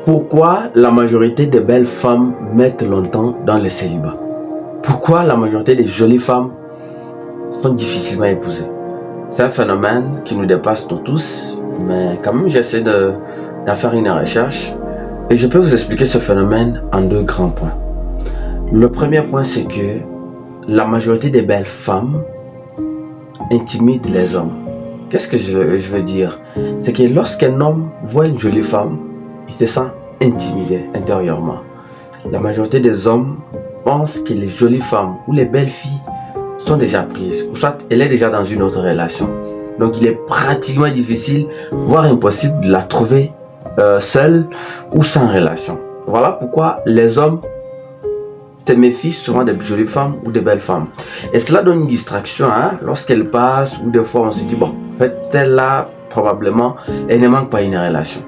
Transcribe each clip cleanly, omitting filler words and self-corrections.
Pourquoi la majorité des belles femmes mettent longtemps dans le célibat? Pourquoi la majorité des jolies femmes sont difficilement épousées? C'est un phénomène qui nous dépasse nous tous, mais quand même j'essaie d'en faire une recherche et je peux vous expliquer ce phénomène en deux grands points. Le premier point, c'est que la majorité des belles femmes intimident les hommes. Qu'est-ce que je veux dire? C'est que lorsqu'un homme voit une jolie femme, il se sent intimidé intérieurement. La majorité des hommes pensent que les jolies femmes ou les belles filles sont déjà prises, ou soit elle est déjà dans une autre relation. Donc il est pratiquement difficile, voire impossible de la trouver seule ou sans relation. Voilà pourquoi les hommes se méfient souvent des jolies femmes ou des belles femmes. Et cela donne une distraction lorsqu'elles passent, ou des fois on se dit, bon, en fait, celle-là, probablement, elle ne manque pas une relation.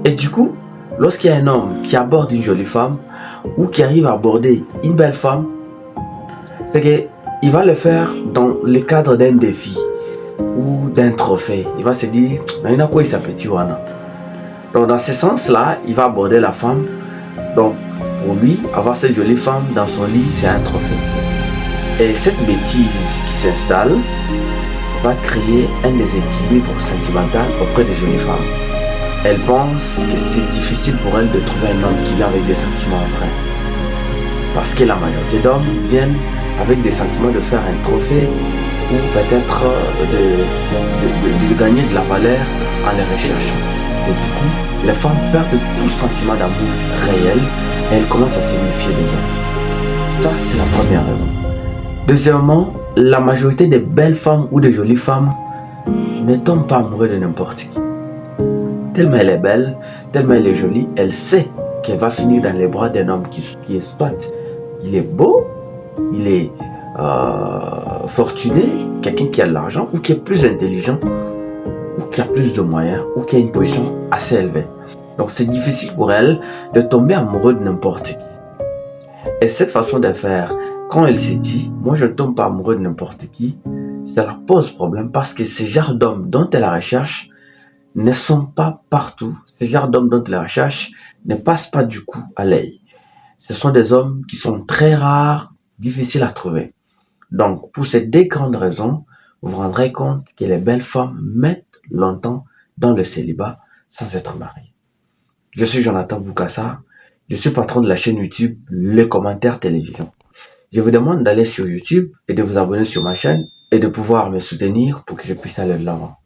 Et du coup, lorsqu'il y a un homme qui aborde une jolie femme, ou qui arrive à aborder une belle femme, c'est qu'il va le faire dans le cadre d'un défi, ou d'un trophée. Il va se dire, il a quoi il s'appelle Wana. Donc dans ce sens-là, il va aborder la femme. Donc pour lui, avoir cette jolie femme dans son lit, c'est un trophée. Et cette bêtise qui s'installe va créer un déséquilibre sentimental auprès des jolies femmes. Elles pensent que c'est difficile pour elles de trouver un homme qui vient avec des sentiments vrais. Parce que la majorité d'hommes viennent avec des sentiments de faire un trophée ou peut-être de gagner de la valeur en les recherchant. Et du coup, les femmes perdent tout sentiment d'amour réel et elles commencent à se méfier des hommes. Ça, c'est la première raison. Deuxièmement, la majorité des belles femmes ou des jolies femmes ne tombent pas amoureuses de n'importe qui. Tellement elle est belle, tellement elle est jolie, elle sait qu'elle va finir dans les bras d'un homme qui est soit il est beau, il est fortuné, quelqu'un qui a de l'argent ou qui est plus intelligent ou qui a plus de moyens ou qui a une position assez élevée. Donc c'est difficile pour elle de tomber amoureuse de n'importe qui. Et cette façon de faire, quand elle s'est dit, moi je ne tombe pas amoureux de n'importe qui, ça leur pose problème parce que ces genres d'hommes dont elle recherche ne sont pas partout. Ces genres d'hommes dont elle recherche ne passent pas du coup à l'œil. Ce sont des hommes qui sont très rares, difficiles à trouver. Donc pour ces deux grandes raisons, vous vous rendrez compte que les belles femmes mettent longtemps dans le célibat sans être mariées. Je suis Jonathan Boukassa, je suis patron de la chaîne YouTube Les Commentaires Télévision. Je vous demande d'aller sur YouTube et de vous abonner sur ma chaîne et de pouvoir me soutenir pour que je puisse aller de l'avant.